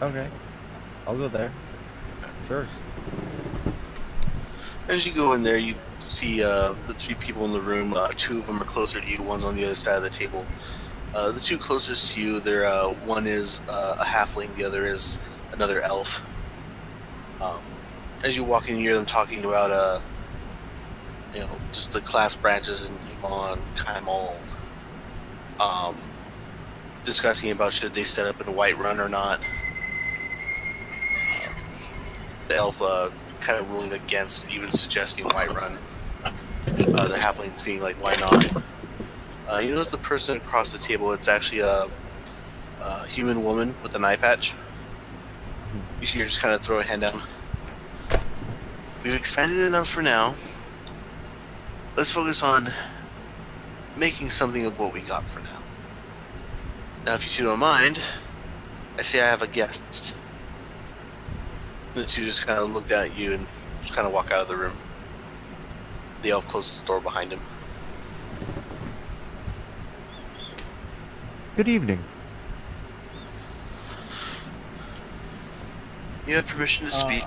Okay, I'll go there. Sure. As you go in there, you see the three people in the room. Two of them are closer to you. One's on the other side of the table. The two closest to you, one is a halfling. The other is another elf. Um, as you walk in, you hear them talking about just the class branches in Iman, Kaimal. Discussing about should they set up in Whiterun or not. The elf kind of ruling against even suggesting Whiterun. The halfling seeing like, why not? You notice the person across the table, it's actually a human woman with an eye patch. You see her just kind of throw a hand down. We've expanded enough for now. Let's focus on making something of what we got for now. Now, if you two don't mind, I say I have a guest. The two just kind of looked at you and just kind of walk out of the room. The elf closes the door behind him. Good evening. You have permission to speak.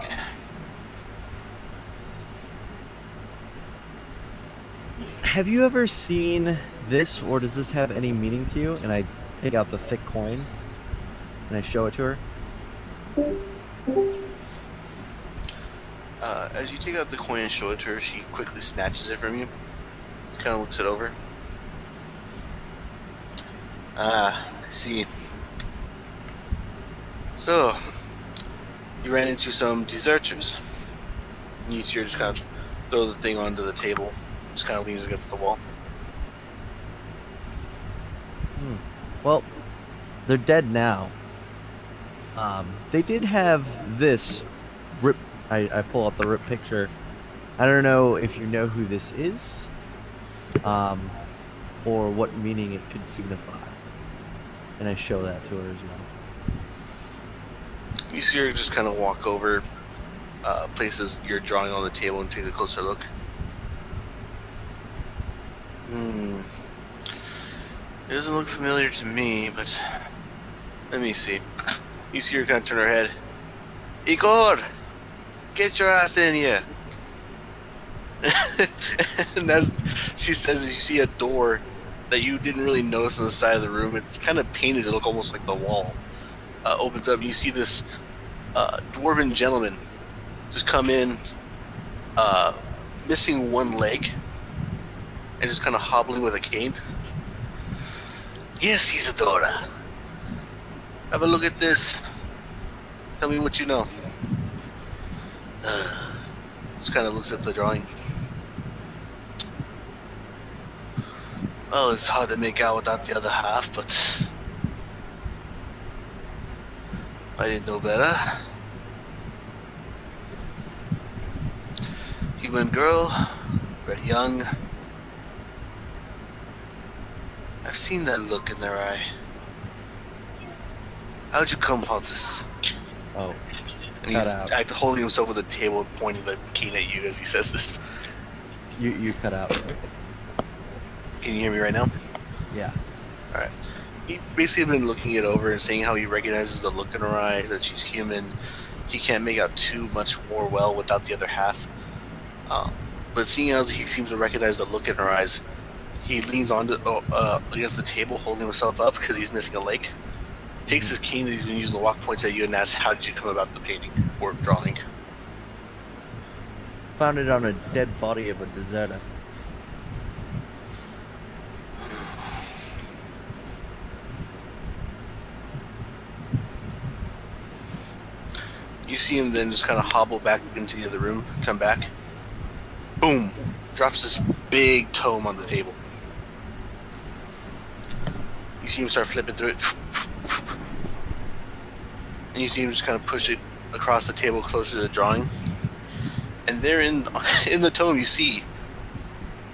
Have you ever seen this, or does this have any meaning to you? And I take out the thick coin, and I show it to her. As you take out the coin and show it to her, she quickly snatches it from you. She kind of looks it over. I see. So, you ran into some deserters. And you see her just kind of throw the thing onto the table. Just kind of leans against the wall. Well, they're dead now. They did have this rip. I pull out the rip picture. I don't know if you know who this is, or what meaning it could signify. And I show that to her as well. You see her just kind of walk over, places your drawing on the table and take a closer look. It doesn't look familiar to me, but let me see. You see her kind of turn her head. Igor, get your ass in here. And as she says, you see a door that you didn't really notice on the side of the room. It's kind of painted to look almost like the wall. Opens up, and you see this dwarven gentleman just come in, missing one leg, and just kind of hobbling with a cane. Yes, Isadora. Have a look at this. Tell me what you know. Just kind of looks at the drawing. Well, it's hard to make out without the other half, but I didn't know better. Human girl, very young. I've seen that look in their eye. How'd you come about this? Oh, and he's holding himself with the table and pointing the cane at you as he says this. You cut out. Can you hear me right now? Yeah. Alright. He basically been looking it over and saying how he recognizes the look in her eye, that she's human. He can't make out too much more well without the other half. But seeing as he seems to recognize the look in her eyes, he leans on against the table, holding himself up because he's missing a leg. Takes his cane that he's been using to walk, points at you, and asks, how did you come about the painting or drawing? Found it on a dead body of a deserter. You see him then just kind of hobble back into the other room, come back. Boom! Drops this big tome on the table. You see him start flipping through it. And you see him just kind of push it across the table closer to the drawing. And there in the tome you see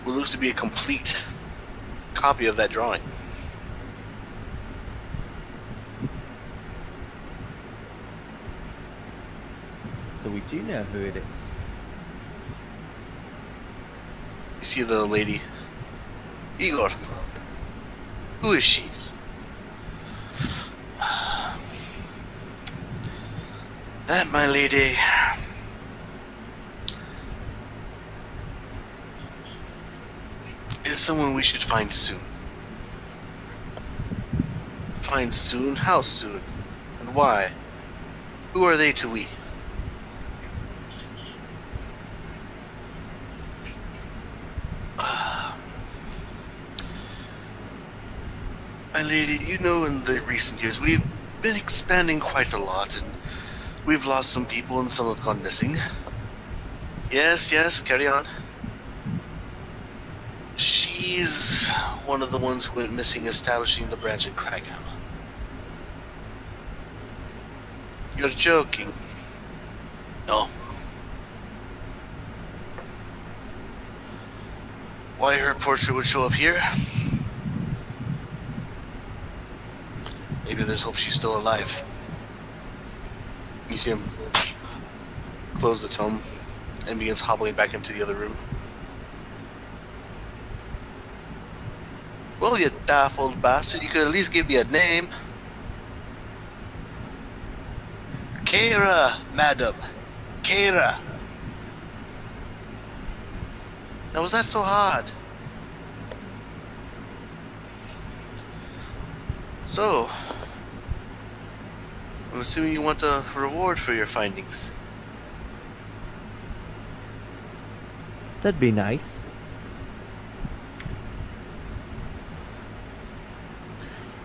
what looks to be a complete copy of that drawing. So we do know who it is. You see the lady. Igor. Who is she? That, my lady, is someone we should find soon. Find soon? How soon? And why? Who are they to we? My lady, you know in the recent years we've been expanding quite a lot, and we've lost some people and some have gone missing. Yes, yes, carry on. She's one of the ones who went missing establishing the branch in Cragham. You're joking. No. Why her portrait would show up here? Maybe there's hope she's still alive. You see him close the tome and begins hobbling back into the other room. Well, you daft old bastard, you could at least give me a name. Kara, madam. Kara. Now, was that so hard? So, I'm assuming you want a reward for your findings. That'd be nice.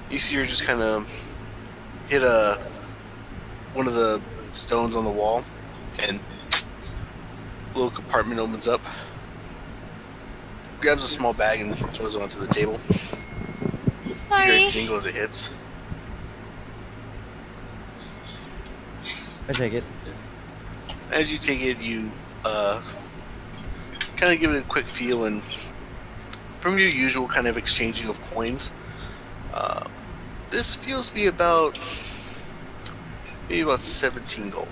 You see her just kind of hit one of the stones on the wall, and a little compartment opens up. Grabs a small bag and throws it onto the table. You Sorry. hear a jingle as it hits. I take it. As you take it, you kind of give it a quick feel, and from your usual kind of exchanging of coins, this feels to be about maybe about 17 gold.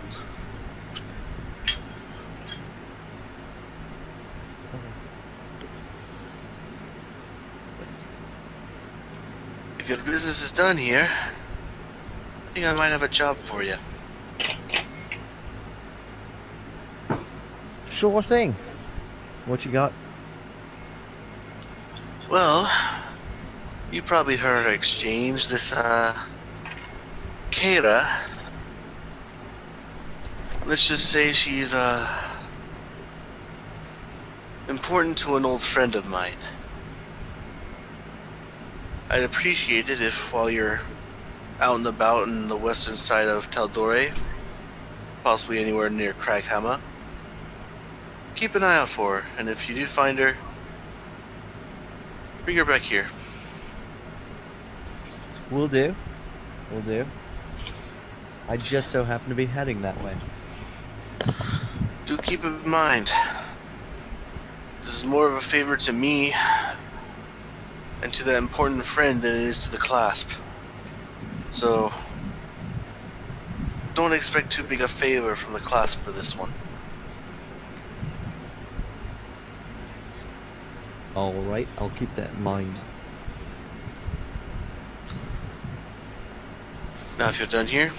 If your business is done here, I think I might have a job for you. Sure thing. What you got? Well, you probably heard her exchange. This, Kara. Let's just say she's, important to an old friend of mine. I'd appreciate it if, while you're out and about in the western side of Taldore, possibly anywhere near Cragham, keep an eye out for her, and if you do find her, bring her back here. Will do. Will do. I just so happen to be heading that way. Do keep it in mind. This is more of a favor to me and to that important friend than it is to the clasp. So, don't expect too big a favor from the clasp for this one. Alright, I'll keep that in mind. Now, if you're done here,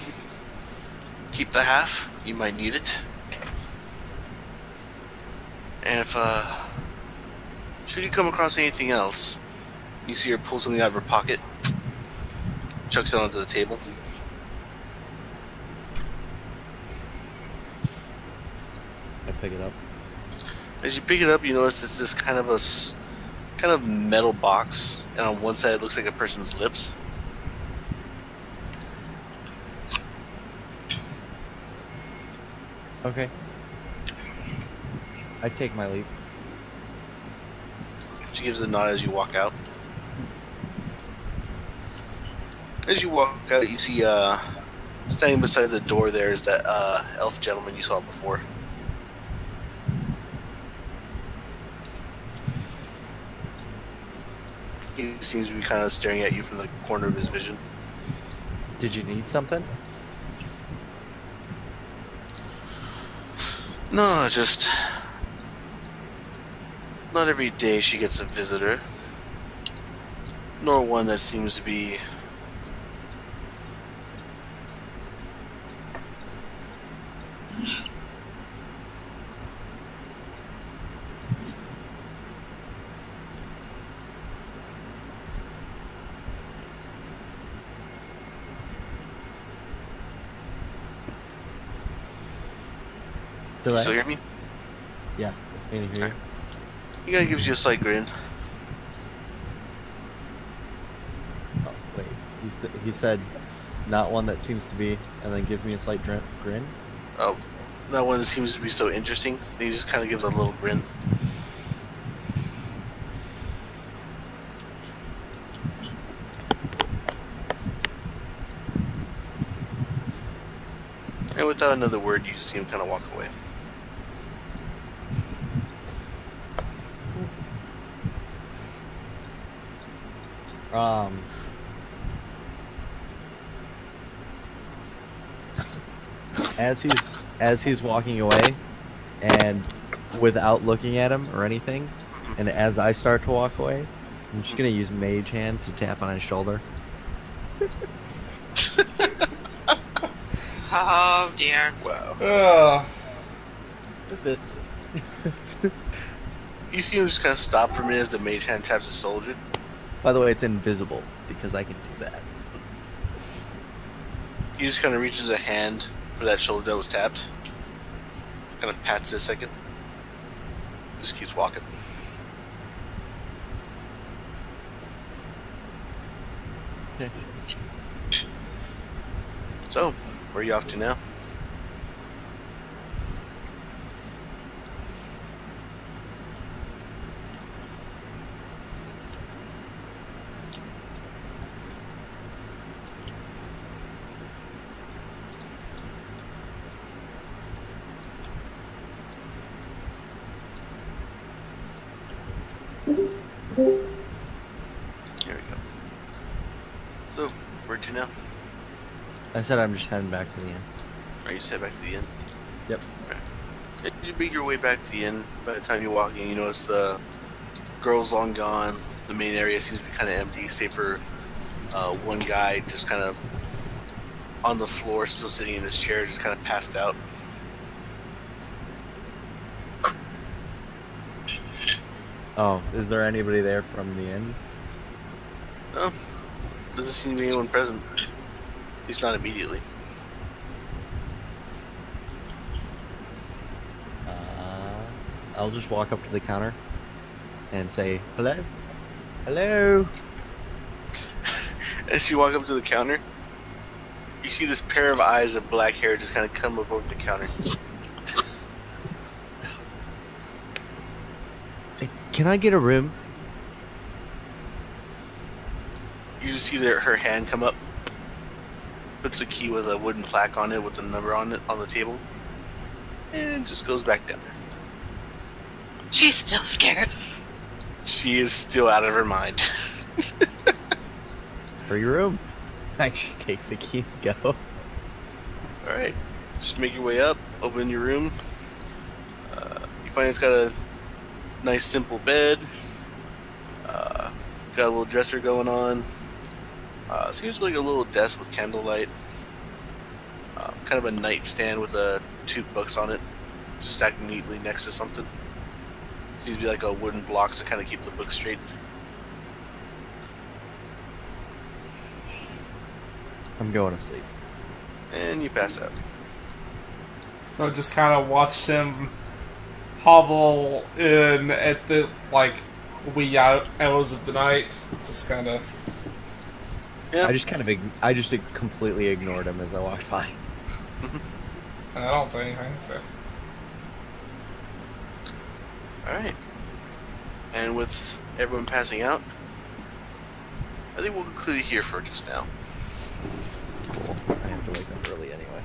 keep the half. You might need it. And if, should you come across anything else, you see her pull something out of her pocket, chucks it onto the table. I pick it up. As you pick it up, you notice it's this kind of metal box, and on one side it looks like a person's lips. Okay. I take my leap. She gives a nod as you walk out. As you walk out, you see, standing beside the door there is that, elf gentleman you saw before. He seems to be kind of staring at you from the corner of his vision. Did you need something? No, just... not every day she gets a visitor. Nor one that seems to be... Do You I? still hear me? Yeah. Can you hear you? He kind of gives you a slight grin. Oh, wait. He said, not one that seems to be, and then gives me a slight grin. Oh, that one seems to be so interesting. He just kind of gives a little grin. And without another word, you just see him kind of walk away. As he's walking away, and without looking at him or anything, and as I start to walk away, I'm just gonna use Mage Hand to tap on his shoulder. Oh dear. Wow. That's it. You see him just kind of stop for a minute as the mage hand taps his soldier. By the way, it's invisible because I can do that. He just kind of reaches a hand for that shoulder that was tapped. Kind of pats it a second. Just keeps walking. Okay. So, where are you off to now? Here we go. So, where'd you now? I said I'm just heading back to the inn. Are you just head back to the inn? Yep. Alright. As you make your way back to the inn, by the time you walk in, you notice the girl's long gone. The main area seems to be kind of empty, save for one guy just kind of on the floor, still sitting in his chair, just kind of passed out. Oh, is there anybody there from the inn? No, doesn't seem to be anyone present. At least not immediately. I'll just walk up to the counter and say, hello? Hello? As you walk up to the counter, you see this pair of eyes of black hair just kind of come up over the counter. Can I get a room? You just see her hand come up, puts a key with a wooden plaque on it with a number on it on the table, and just goes back down. She's still scared. She is still out of her mind. Free room. I just take the key and go. Alright, just make your way up, open your room. You find it's got a nice simple bed, got a little dresser going on. Seems like a little desk with candlelight. Kind of a nightstand with two books on it, just stacked neatly next to something. Seems to be like a wooden blocks to kind of keep the books straight. I'm going to sleep. And you pass out. So just kind of watched him hobble in at the wee hours of the night. Just kind of. Yeah. I just completely ignored him as I walked by. I don't say anything. So. Alright. And with everyone passing out, I think we'll conclude here for just now. Cool. I have to wake up early anyway.